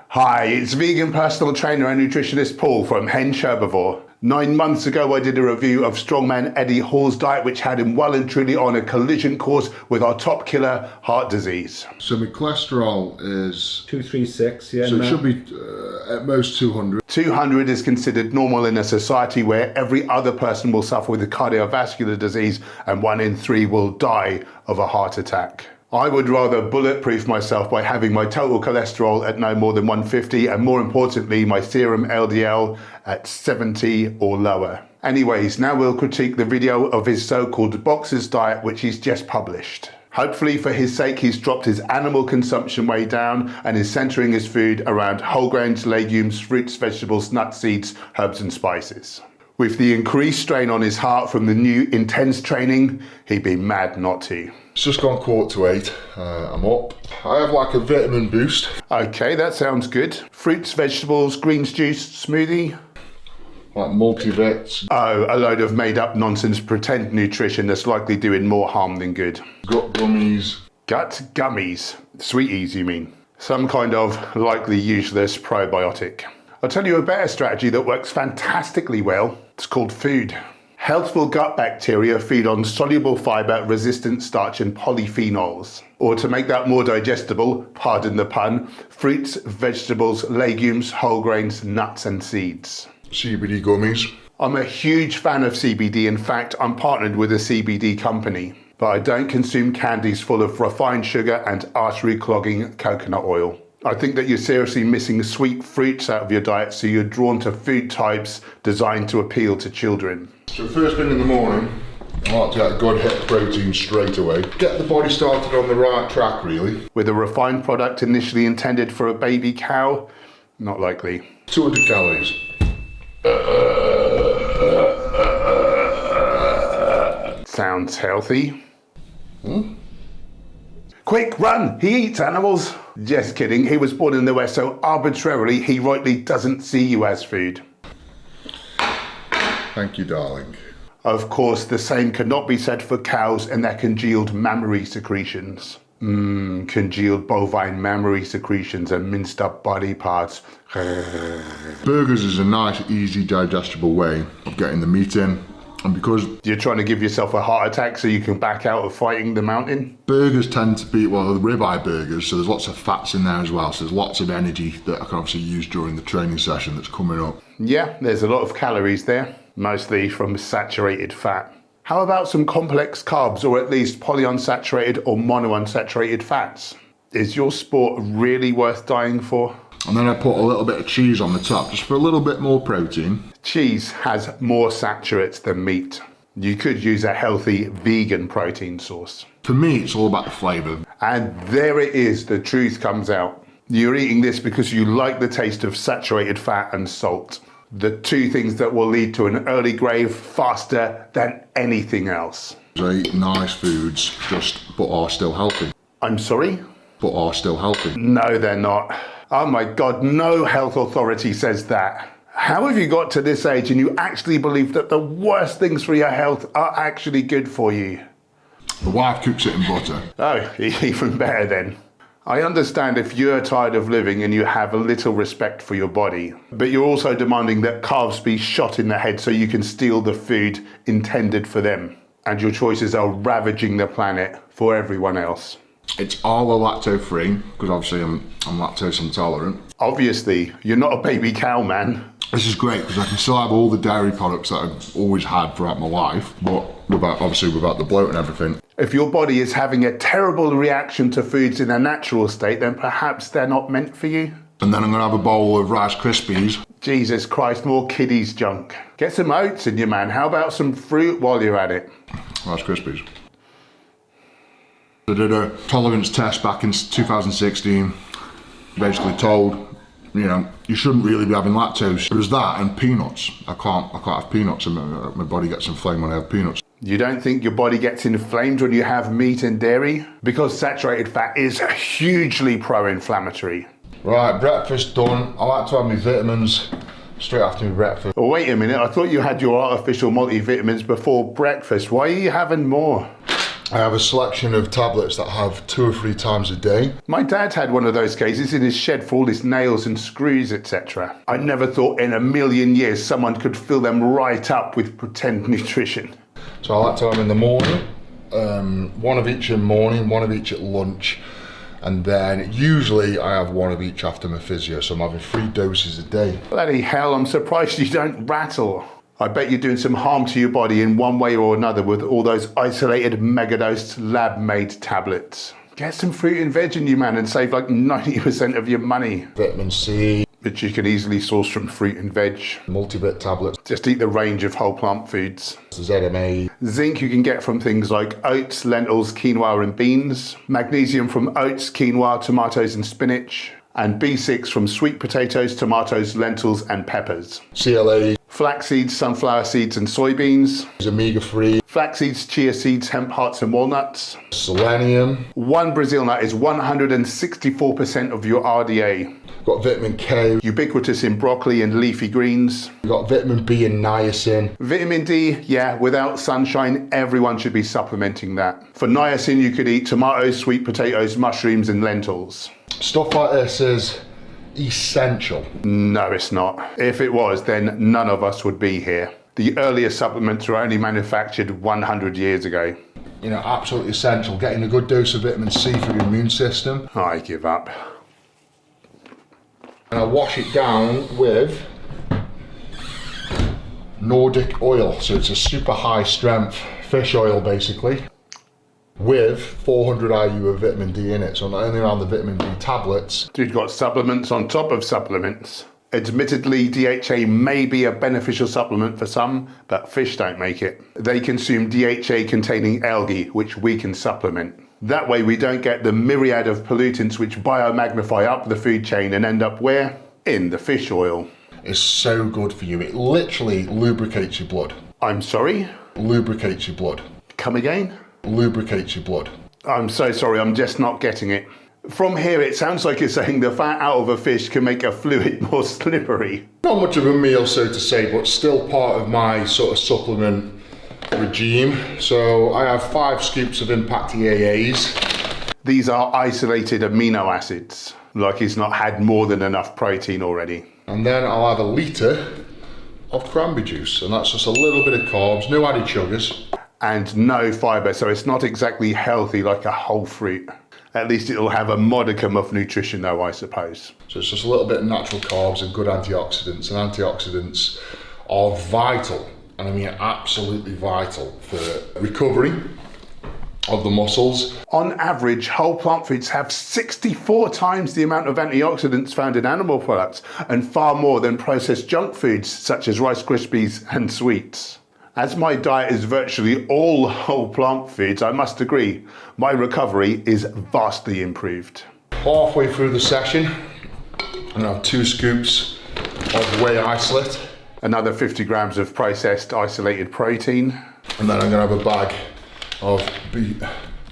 Hi, it's vegan personal trainer and nutritionist Paul from Hench Herbivore. 9 months ago I did a review of strongman Eddie Hall's diet, which had him well and truly on a collision course with our top killer, heart disease. So my cholesterol is 236, yeah. so it should be at most 200. 200 is considered normal in a society where every other person will suffer with a cardiovascular disease and 1 in 3 will die of a heart attack. I would rather bulletproof myself by having my total cholesterol at no more than 150 and, more importantly, my serum LDL at 70 or lower. Anyways, now we'll critique the video of his so-called boxer's diet, which he's just published. Hopefully for his sake he's dropped his animal consumption way down and is centering his food around whole grains, legumes, fruits, vegetables, nuts, seeds, herbs and spices. With the increased strain on his heart from the new intense training, he'd be mad not to. It's just gone 7:45. I'm up. I have like a vitamin boost. Okay, that sounds good. Fruits, vegetables, greens juice, smoothie. Like multivits. Oh, a load of made up nonsense pretend nutrition that's likely doing more harm than good. Gut gummies. Gut gummies. Sweeties, you mean? Some kind of likely useless probiotic. I'll tell you a better strategy that works fantastically well. It's called food. Healthful gut bacteria feed on soluble fibre, resistant starch and polyphenols. Or to make that more digestible, pardon the pun, fruits, vegetables, legumes, whole grains, nuts and seeds. CBD gummies. I'm a huge fan of CBD. In fact, I'm partnered with a CBD company. But I don't consume candies full of refined sugar and artery-clogging coconut oil. I think that you're seriously missing sweet fruits out of your diet, so you're drawn to food types designed to appeal to children. So first thing in the morning, I like to get a good hit of protein straight away. Get the body started on the right track, really. With a refined product initially intended for a baby cow? Not likely. 200 calories. Sounds healthy. Quick, run! He eats animals! Just kidding, he was born in the West, so arbitrarily he rightly doesn't see you as food. Thank you, darling. Of course, the same cannot be said for cows and their congealed mammary secretions. Congealed bovine mammary secretions and minced up body parts. Burgers is a nice, easy, digestible way of getting the meat in. And because You're trying to give yourself a heart attack so you can back out of fighting the mountain? burgers tend to be, well, the ribeye burgers, so there's lots of fats in there as well, so there's lots of energy that I can obviously use during the training session that's coming up. Yeah, there's a lot of calories there, mostly from saturated fat. How about some complex carbs, or at least polyunsaturated or monounsaturated fats? Is your sport really worth dying for? And then I put a little bit of cheese on the top, just for a little bit more protein. Cheese has more saturates than meat. You could use a healthy vegan protein source. For me, it's all about the flavour. And there it is, the truth comes out. You're eating this because you like the taste of saturated fat and salt. The two things that will lead to an early grave faster than anything else. I eat nice foods, but are still healthy. I'm sorry? But are still healthy. No, they're not. Oh my God, no health authority says that. How have you got to this age and you actually believe that the worst things for your health are actually good for you? The wife cooks it in butter. Oh, even better then. I understand if you're tired of living and you have a little respect for your body, but you're also demanding that calves be shot in the head so you can steal the food intended for them. And your choices are ravaging the planet for everyone else. It's all lacto-free, because obviously I'm lactose intolerant. Obviously, you're not a baby cow, man. This is great, because I can still have all the dairy products that I've always had throughout my life, but without the bloat and everything. If your body is having a terrible reaction to foods in a natural state, then perhaps they're not meant for you. And then I'm going to have a bowl of Rice Krispies. Jesus Christ, more kiddies junk. Get some oats in you, man. How about some fruit while you're at it? Rice Krispies. I did a tolerance test back in 2016. Basically told, you shouldn't really be having lactose. It was that and peanuts. I can't have peanuts, and my body gets inflamed when I have peanuts. You don't think your body gets inflamed when you have meat and dairy? Because saturated fat is hugely pro-inflammatory. Right, breakfast done. I like to have my vitamins straight after my breakfast. Oh, wait a minute, I thought you had your artificial multivitamins before breakfast. Why are you having more? I have a selection of tablets that have 2 or 3 times a day. My dad had one of those cases in his shed for all his nails and screws, etc. I never thought in a million years someone could fill them right up with pretend nutrition. So I like to have them in the morning, one of each in the morning, one of each at lunch, and then usually I have one of each after my physio, so I'm having 3 doses a day. Bloody hell, I'm surprised you don't rattle. I bet you're doing some harm to your body in one way or another with all those isolated megadosed lab-made tablets. Get some fruit and veg in you, man, and save like 90% of your money. Vitamin C, which you can easily source from fruit and veg. multivit tablets, Just eat the range of whole plant foods. ZMA, Zinc you can get from things like oats, lentils, quinoa and beans. Magnesium from oats, quinoa, tomatoes and spinach. And B6 from sweet potatoes, tomatoes, lentils and peppers. CLA, Flax seeds, sunflower seeds and soybeans. omega-3, Flax seeds, chia seeds, hemp hearts and walnuts. selenium, One Brazil nut is 164% of your RDA. got vitamin K, Ubiquitous in broccoli and leafy greens. we've got vitamin B and niacin. Vitamin D, yeah, without sunshine, everyone should be supplementing that. For niacin, you could eat tomatoes, sweet potatoes, mushrooms, and lentils. Stuff like this is essential. No, it's not. If it was, then none of us would be here. The earliest supplements were only manufactured 100 years ago. You know, absolutely essential. Getting a good dose of vitamin C for your immune system. I give up. And I wash it down with Nordic oil. So it's a super high strength fish oil basically, with 400 IU of vitamin D in it. So not only around the vitamin D tablets. Dude got supplements on top of supplements. Admittedly, DHA may be a beneficial supplement for some, but fish don't make it. They consume DHA containing algae, which we can supplement. That way we don't get the myriad of pollutants which biomagnify up the food chain and end up where? In the fish oil. It's so good for you. It literally lubricates your blood. I'm sorry? Lubricates your blood. Come again? Lubricates your blood. I'm so sorry, I'm just not getting it. From here, it sounds like you're saying the fat out of a fish can make a fluid more slippery. Not much of a meal, so to say, but still part of my sort of supplement regime. So I have 5 scoops of Impact EAAs. These are isolated amino acids, like he's not had more than enough protein already. And then I'll have a litre of cranberry juice, and that's just a little bit of carbs, no added sugars. And no fibre, so it's not exactly healthy like a whole fruit. At least it'll have a modicum of nutrition though, I suppose. So it's just a little bit of natural carbs and good antioxidants, and antioxidants are vital, and I mean absolutely vital for recovery of the muscles. On average, whole plant foods have 64 times the amount of antioxidants found in animal products, and far more than processed junk foods such as Rice Krispies and sweets. As my diet is virtually all whole plant foods, I must agree, my recovery is vastly improved. Halfway through the session, and I have 2 scoops of whey isolate. Another 50 grams of processed isolated protein. And then I'm gonna have a bag of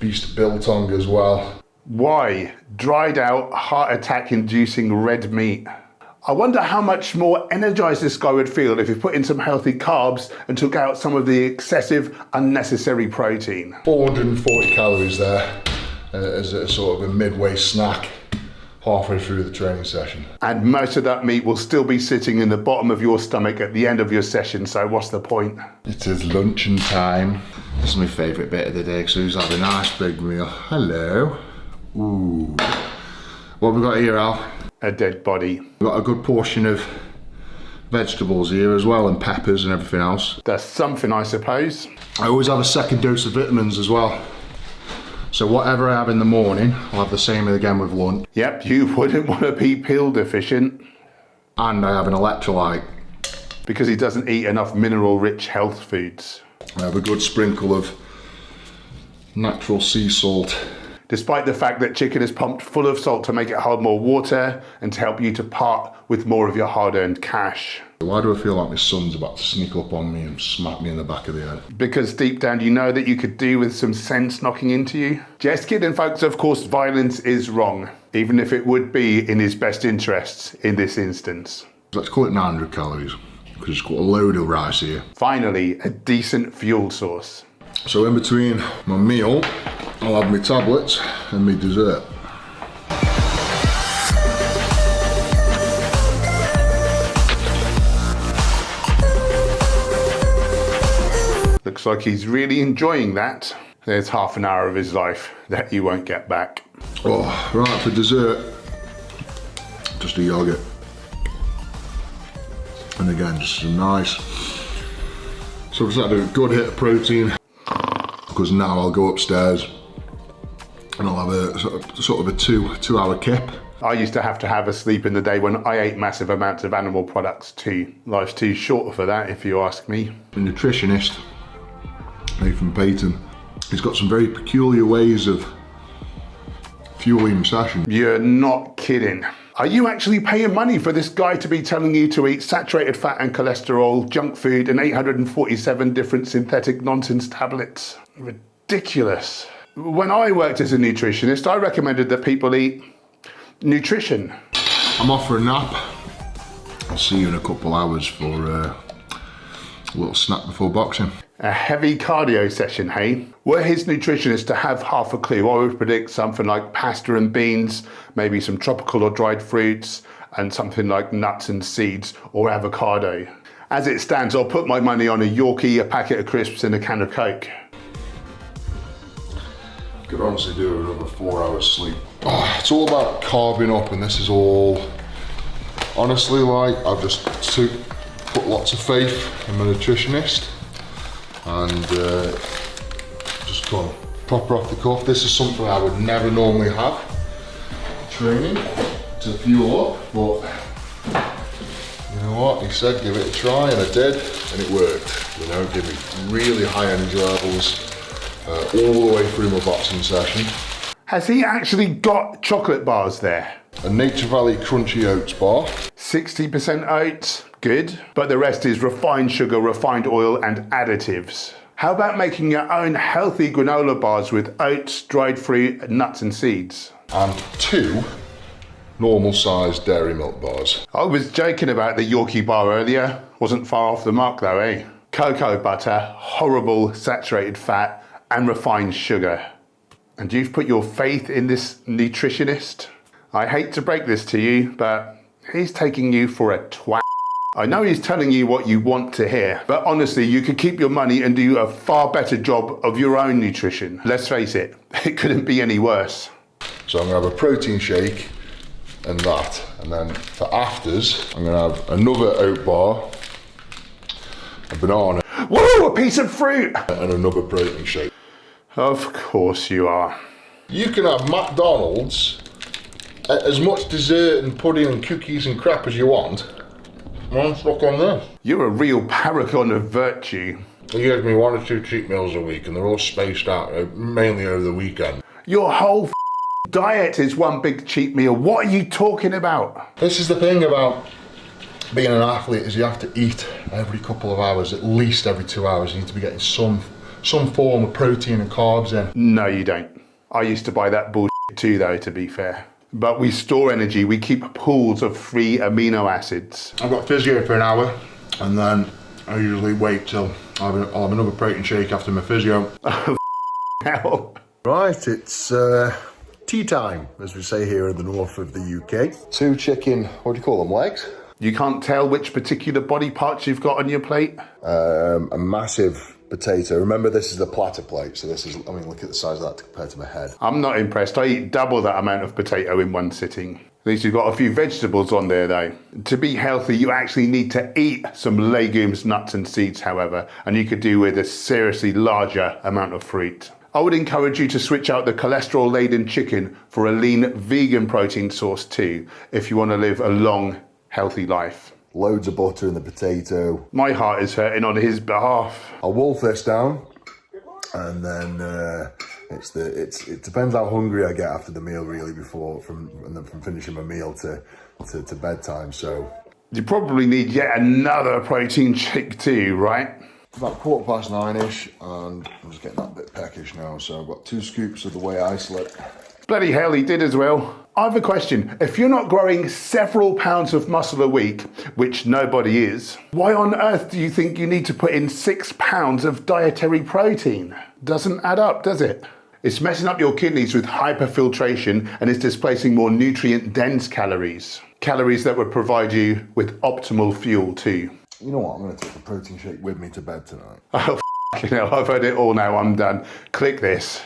beast biltong as well. Why? Dried out, heart attack inducing red meat. I wonder how much more energized this guy would feel if he put in some healthy carbs and took out some of the excessive, unnecessary protein. 440 calories there as a sort of a midway snack halfway through the training session. And most of that meat will still be sitting in the bottom of your stomach at the end of your session, so what's the point? It is luncheon time. This is my favourite bit of the day, so he's had a nice big meal. Hello. Ooh. What have we got here, Al? A dead body. We've got a good portion of vegetables here as well, and peppers and everything else. That's something, I suppose. I always have a second dose of vitamins as well. So whatever I have in the morning, I'll have the same again with lunch. Yep, you wouldn't want to be pill deficient. And I have an electrolyte. Because he doesn't eat enough mineral-rich health foods. I have a good sprinkle of natural sea salt. Despite the fact that chicken is pumped full of salt to make it hold more water and to help you to part with more of your hard-earned cash. Why do I feel like my son's about to sneak up on me and smack me in the back of the head? Because deep down you know that you could do with some sense knocking into you. Just kidding, folks. Of course, violence is wrong, even if it would be in his best interests in this instance. Let's call it 900 calories, because it's got a load of rice here. Finally, a decent fuel source. So in between my meal, I'll have my tablets and my dessert. Looks like he's really enjoying that. There's half an hour of his life that you won't get back. Oh, right, for dessert, just a yogurt. And again, just some nice. So I've just had a good hit of protein, because now I'll go upstairs and I'll have a sort of a two hour kip. I used to have a sleep in the day when I ate massive amounts of animal products too. Life's too short for that, if you ask me. The nutritionist, Nathan Payton, he's got some very peculiar ways of fueling sessions. You're not kidding. Are you actually paying money for this guy to be telling you to eat saturated fat and cholesterol, junk food, and 847 different synthetic nonsense tablets? Ridiculous. When I worked as a nutritionist, I recommended that people eat nutrition. I'm off for a nap. I'll see you in a couple hours for a little snack before boxing. A heavy cardio session, hey? Were his nutritionist to have half a clue, I would predict something like pasta and beans, maybe some tropical or dried fruits, and something like nuts and seeds or avocado. As it stands, I'll put my money on a Yorkie, a packet of crisps, and a can of Coke. Could honestly do another 4 hours sleep. Oh, it's all about carving up, and this is all, honestly, like, I've just put lots of faith in my nutritionist, and just gone proper off the cuff. This is something I would never normally have training to fuel up, but you know what, he said give it a try, and I did, and it worked. You know, give me really high energy levels all the way through my boxing session. Has he actually got chocolate bars there? A Nature Valley Crunchy Oats bar. 60% oats, good. But the rest is refined sugar, refined oil, and additives. How about making your own healthy granola bars with oats, dried fruit, nuts, and seeds? And 2 normal sized dairy milk bars. I was joking about the Yorkie bar earlier. Wasn't far off the mark though, eh? Cocoa butter, horrible saturated fat, and refined sugar. And you've put your faith in this nutritionist? I hate to break this to you, but he's taking you for a twat. I know he's telling you what you want to hear, but honestly, you could keep your money and do a far better job of your own nutrition. Let's face it, it couldn't be any worse. So I'm gonna have a protein shake and that, and then for afters, I'm gonna have another oat bar, a banana. Woo, a piece of fruit! And another protein shake. Of course you are. You can have McDonald's, as much dessert and pudding and cookies and crap as you want. I'm stuck on this. You're a real paragon of virtue. He gives me 1 or 2 cheat meals a week, and they're all spaced out, mainly over the weekend. Your whole diet is one big cheat meal. What are you talking about? This is the thing about being an athlete, is you have to eat every couple of hours, at least every 2 hours. You need to be getting some form of protein and carbs in. No, you don't. I used to buy that bullshit too, though, to be fair. But we store energy. We keep pools of free amino acids. I've got physio for an hour, and then I usually wait till I'll have another protein shake after my physio. Hell. Right, it's tea time, as we say here in the north of the UK. 2 chicken, what do you call them, legs? You can't tell which particular body parts you've got on your plate? A massive potato. Remember, this is the platter plate, so this is, I mean, look at the size of that compared to my head. I'm not impressed. I eat double that amount of potato in one sitting. At least you've got a few vegetables on there though. To be healthy, you actually need to eat some legumes, nuts and seeds, however, and you could do with a seriously larger amount of fruit. I would encourage you to switch out the cholesterol-laden chicken for a lean vegan protein source too, if you want to live a long, healthy life. Loads of butter in the potato. My heart is hurting on his behalf. I'll wolf this down, and then it depends how hungry I get after the meal, really, from finishing my meal to bedtime. So You probably need yet another protein shake too, right? it's about 9:15ish, and I'm just getting that bit peckish now. So I've got 2 scoops of the whey isolate. Bloody hell, he did as well. I have a question. If you're not growing several pounds of muscle a week, which nobody is, why on earth do you think you need to put in 6 pounds of dietary protein? Doesn't add up, does it? It's messing up your kidneys with hyperfiltration and is displacing more nutrient-dense calories. Calories that would provide you with optimal fuel too. You know what? I'm going to take a protein shake with me to bed tonight. Oh, f***ing hell, I've heard it all now, I'm done. Click this.